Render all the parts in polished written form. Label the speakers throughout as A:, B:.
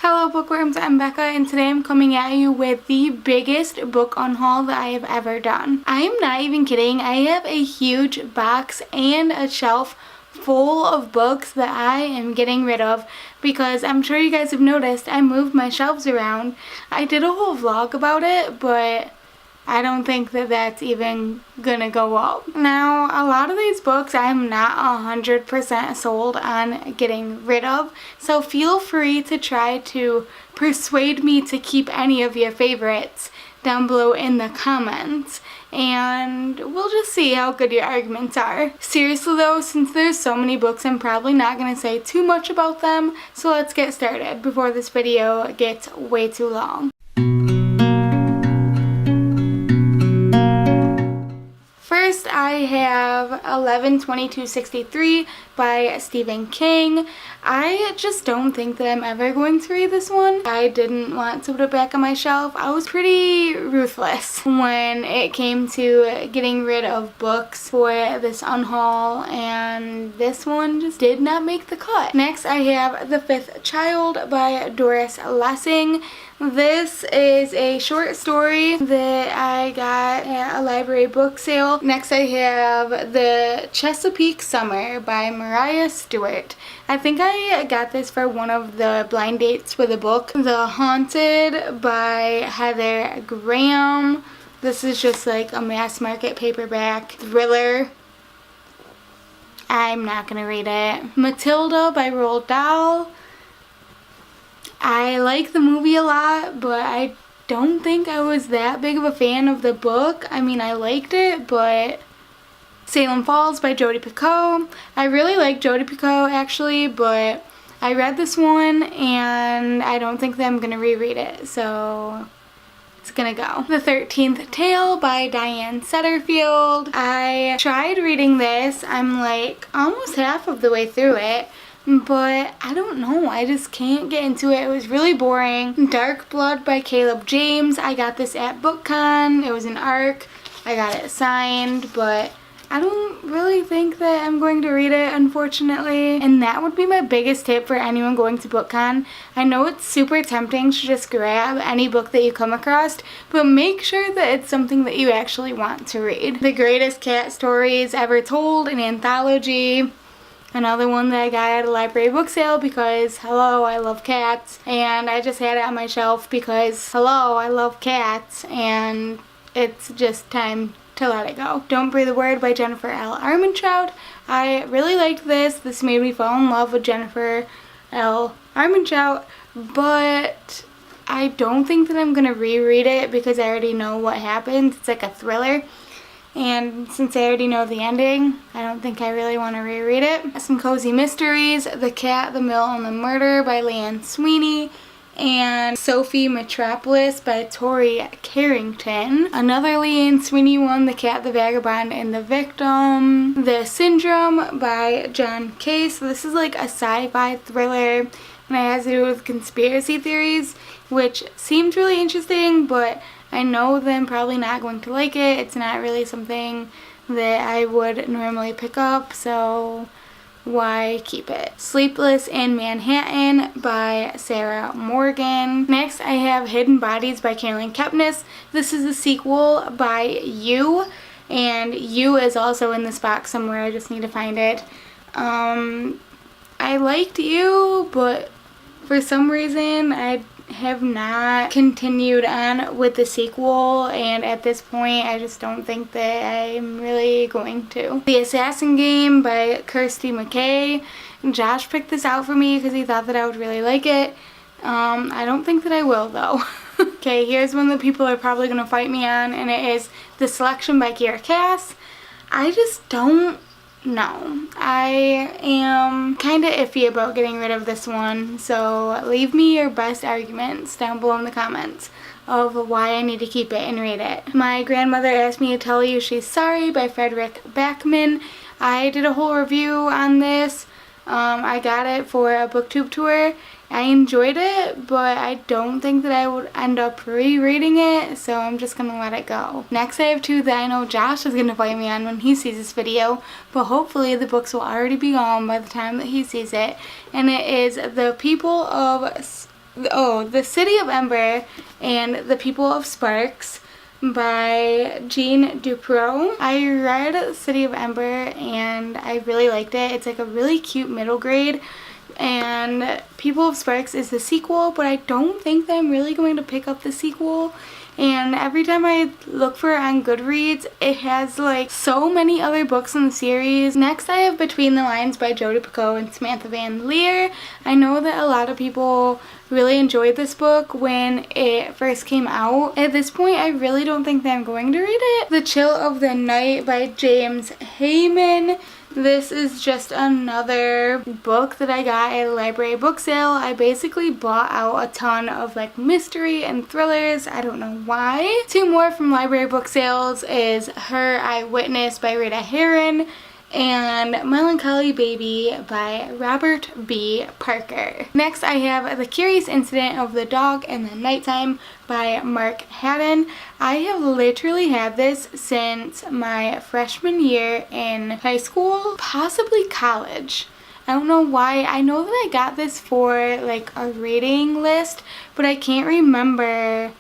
A: Hello bookworms, I'm Becca and today I'm coming at you with the biggest book unhaul that I have ever done. I am not even kidding. I have a huge box and a shelf full of books that I am getting rid of because I'm sure you guys have noticed I moved my shelves around. I did a whole vlog about it, but I don't think that that's even gonna go up. Now, a lot of these books I'm not 100% sold on getting rid of, so feel free to try to persuade me to keep any of your favorites down below in the comments, and we'll just see how good your arguments are. Seriously though, since there's so many books, I'm probably not gonna say too much about them, so let's get started before this video gets way too long. First, I have 11/22/63 by Stephen King. I just don't think that I'm ever going to read this one. I didn't want to put it back on my shelf. I was pretty ruthless when it came to getting rid of books for this unhaul, and this one just did not make the cut. Next, I have The Fifth Child by Doris Lessing. This is a short story that I got at a library book sale. Next I have The Chesapeake Summer by Mariah Stewart. I think I got this for one of the blind dates for the book. The Haunted by Heather Graham. This is just like a mass market paperback thriller. I'm not gonna read it. Matilda by Roald Dahl. I like the movie a lot, but I don't think I was that big of a fan of the book. I mean, I liked it, but Salem Falls by Jodi Picoult. I really like Jodi Picoult actually, but I read this one and I don't think that I'm going to reread it, so it's gonna go. The 13th Tale by Diane Setterfield. I tried reading this. I'm like almost half of the way through it, but I don't know, I just can't get into it. It was really boring. Dark Blood by Caleb James. I got this at BookCon. It was an ARC. I got it signed, but I don't really think that I'm going to read it, unfortunately. And that would be my biggest tip for anyone going to BookCon. I know it's super tempting to just grab any book that you come across, but make sure that it's something that you actually want to read. The Greatest Cat Stories Ever Told, an anthology. Another one that I got at a library book sale because, hello, I love cats. And I just had it on my shelf because, hello, I love cats. And it's just time to let it go. Don't Breathe a Word by Jennifer L. Armentrout. I really liked this. This made me fall in love with Jennifer L. Armentrout. But I don't think that I'm going to reread it because I already know what happens. It's like a thriller. And since I already know the ending, I don't think I really want to reread it. Some cozy mysteries. The Cat, the Mill, and the Murder by Leanne Sweeney. And Sophie Metropolis by Tori Carrington. Another Leanne Sweeney one, The Cat, the Vagabond, and the Victim. The Syndrome by John Case. So this is like a sci-fi thriller, and it has to do with conspiracy theories, which seemed really interesting, but I know that I'm probably not going to like it. It's not really something that I would normally pick up, so why keep it? Sleepless in Manhattan by Sarah Morgan. Next, I have Hidden Bodies by Caroline Kepnes. This is a sequel by You, and You is also in this box somewhere. I just need to find it. I liked You, but for some reason I have not continued on with the sequel, and at this point I just don't think that I'm really going to. The Assassin Game by Kirsty McKay. Josh picked this out for me because he thought that I would really like it. I don't think that I will though. Okay, here's one that people are probably going to fight me on, and it is The Selection by Kiera Cass. I just don't know. I am kind of iffy about getting rid of this one, so leave me your best arguments down below in the comments of why I need to keep it and read it. My Grandmother Asked Me to Tell You She's Sorry by Frederick Backman. I did a whole review on this. I got it for a booktube tour. I enjoyed it, but I don't think that I would end up rereading it, so I'm just going to let it go. Next, I have two that I know Josh is going to fight me on when he sees this video, but hopefully the books will already be gone by the time that he sees it, and it is The People of The City of Ember and The People of Sparks by Jean Duproux. I read City of Ember and I really liked it. It's like a really cute middle grade, and People of Sparks is the sequel, but I don't think that I'm really going to pick up the sequel. And every time I look for it on Goodreads, it has like so many other books in the series. Next I have Between the Lines by Jodi Picoult and Samantha Van Leer. I know that a lot of people really enjoyed this book when it first came out. At this point, I really don't think that I'm going to read it. The Chill of the Night by James Heyman. This is just another book that I got at a library book sale. I basically bought out a ton of like mystery and thrillers. I don't know why. Two more from library book sales is Her Eyewitness by Rita Herron and Melancholy Baby by Robert B. Parker. Next I have The Curious Incident of the Dog in the Nighttime by Mark Haddon. I have literally had this since my freshman year in high school, possibly college. I don't know why. I know that I got this for like a reading list, but I can't remember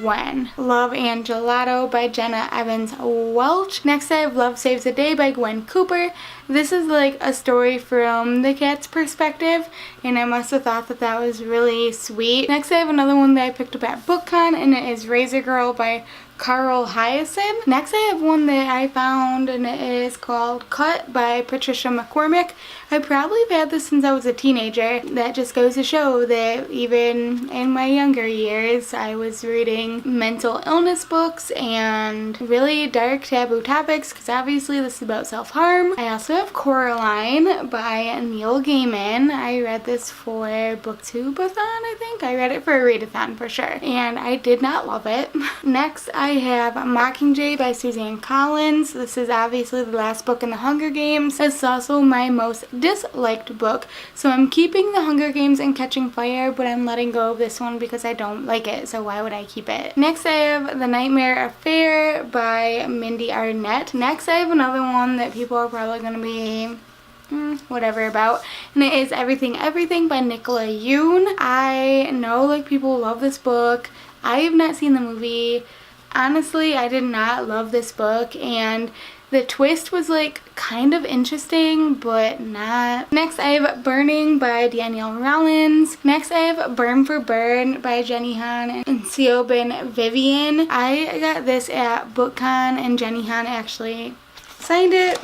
A: when. Love and Gelato by Jenna Evans Welch. Next I have Love Saves the Day by Gwen Cooper. This is like a story from the cat's perspective, and I must have thought that that was really sweet. Next I have another one that I picked up at BookCon, and it is Razor Girl by Carl Hyacin. Next I have one that I found, and it is called Cut by Patricia McCormick. I probably have had this since I was a teenager. That just goes to show that even in my younger years I was reading mental illness books and really dark taboo topics, because obviously this is about self-harm. I also have Coraline by Neil Gaiman. I read this for Booktube-a-thon, I think. I read it for a readathon for sure, and I did not love it. Next I have Mockingjay by Suzanne Collins. This is obviously the last book in the Hunger Games. It's also my most disliked book, so I'm keeping the Hunger Games and Catching Fire, but I'm letting go of this one because I don't like it, so why would I keep it? Next I have The Nightmare Affair by Mindy Arnett. Next I have another one that people are probably going to be whatever about, and it is Everything Everything by Nicola Yoon. I know like people love this book. I have not seen the movie. Honestly, I did not love this book, and the twist was like kind of interesting, but not. Next I have Burning by Danielle Rollins. Next I have Burn for Burn by Jenny Han and Siobhan Vivian. I got this at BookCon, and Jenny Han actually signed it,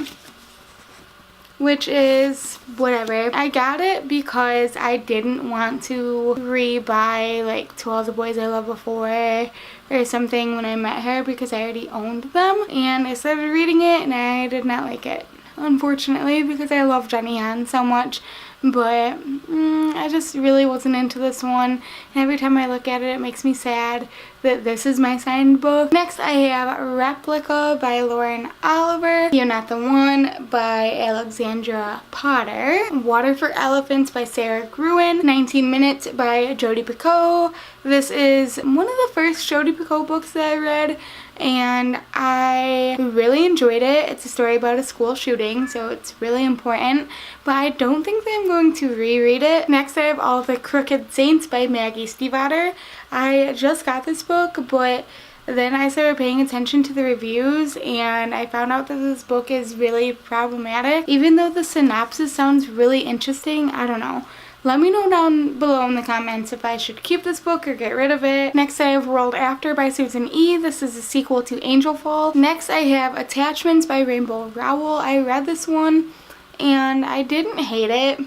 A: which is whatever. I got it because I didn't want to re-buy like To All the Boys I Loved Before or something when I met her, because I already owned them, and I started reading it and I did not like it, unfortunately, because I love Jenny Han so much. But I just really wasn't into this one, and every time I look at it, it makes me sad that this is my signed book. Next I have Replica by Lauren Oliver, You're Not the One by Alexandra Potter, Water for Elephants by Sarah Gruen, 19 Minutes by Jodi Picoult. This is one of the first Jodi Picoult books that I read, and I really enjoyed it. It's a story about a school shooting, so it's really important, but I don't think that I'm going to reread it. Next I have All the Crooked Saints by Maggie Stiefvater. I just got this book, but then I started paying attention to the reviews, and I found out that this book is really problematic. Even though the synopsis sounds really interesting, I don't know. Let me know down below in the comments if I should keep this book or get rid of it. Next I have World After by Susan E. This is a sequel to Angel Fall. Next I have Attachments by Rainbow Rowell. I read this one and I didn't hate it,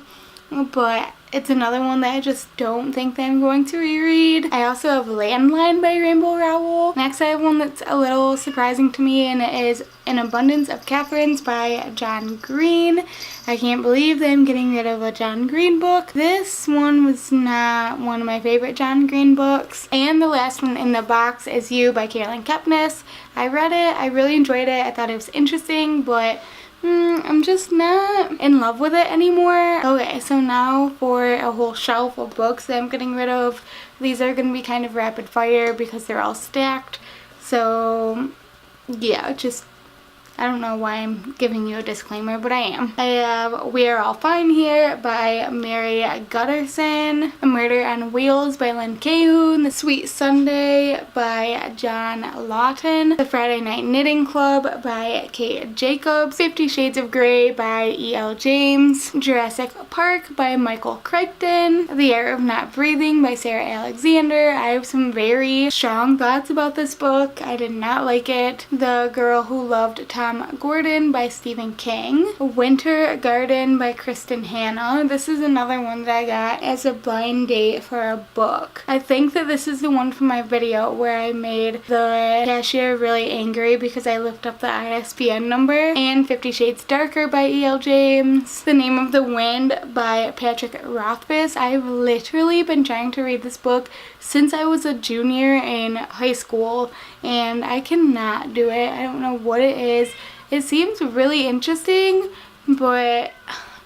A: but it's another one that I just don't think that I'm going to reread. I also have Landline by Rainbow Rowell. Next I have one that's a little surprising to me, and it is An Abundance of Catherines by John Green. I can't believe that I'm getting rid of a John Green book. This one was not one of my favorite John Green books. And the last one in the box is You by Carolyn Kepnes. I read it. I really enjoyed it. I thought it was interesting, but I'm just not in love with it anymore. Okay, so now for a whole shelf of books that I'm getting rid of. These are going to be kind of rapid fire because they're all stacked. So yeah, just I don't know why I'm giving you a disclaimer, but I am. I have We Are All Fine Here by Mary Gutterson, A Murder on Wheels by Lynn Cahun, The Sweet Sunday by John Lawton, The Friday Night Knitting Club by Kate Jacobs, 50 Shades of Grey by E.L. James, Jurassic Park by Michael Crichton, The Art of Not Breathing by Sarah Alexander. I have some very strong thoughts about this book. I did not like it. The Girl Who Loved Tom Gordon by Stephen King, Winter Garden by Kristen Hanna. This is another one that I got as a blind date for a book. I think that this is the one from my video where I made the cashier really angry because I looked up the ISBN number, and 50 Shades Darker by E.L. James, The Name of the Wind by Patrick Rothfuss. I've literally been trying to read this book since I was a junior in high school, and I cannot do it. I don't know what it is. It seems really interesting, but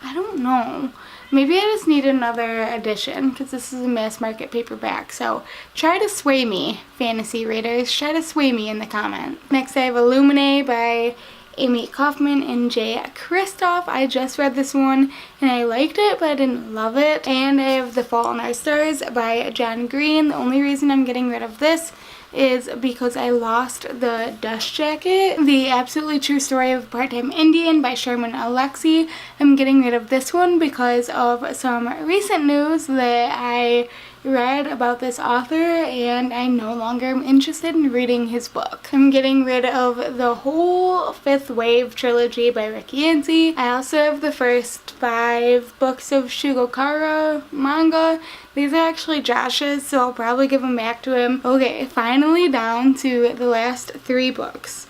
A: I don't know. Maybe I just need another edition because this is a mass market paperback. So try to sway me, fantasy readers. Try to sway me in the comments. Next I have Illuminae by Amy Kaufman and Jay Kristoff. I just read this one and I liked it, but I didn't love it. And I have The Fault in Our Stars by John Green. The only reason I'm getting rid of this is because I lost the dust jacket. The Absolutely True Story of a Part-Time Indian by Sherman Alexie. I'm getting rid of this one because of some recent news that I read about this author, and I no longer am interested in reading his book. I'm getting rid of the whole Fifth Wave trilogy by Rick Yancey. I also have the first 5 books of Shigokara manga. These are actually Josh's, so I'll probably give them back to him. Okay, finally down to the last 3 books.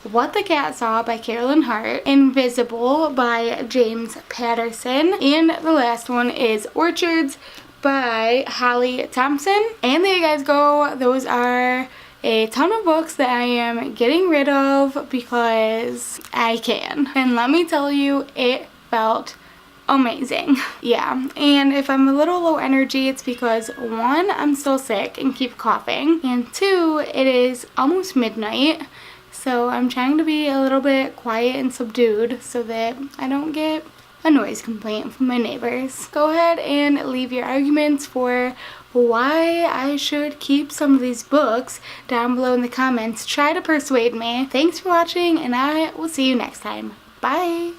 A: What the Cat Saw by Carolyn Hart, Invisible by James Patterson, and the last one is Orchards by Holly Thompson. And there you guys go. Those are a ton of books that I am getting rid of because I can. And let me tell you, it felt amazing. Yeah, and if I'm a little low energy, it's because 1, I'm still sick and keep coughing, and 2, it is almost midnight, so I'm trying to be a little bit quiet and subdued so that I don't get a noise complaint from my neighbors. Go ahead and leave your arguments for why I should keep some of these books down below in the comments. Try to persuade me. Thanks for watching, and I will see you next time. Bye!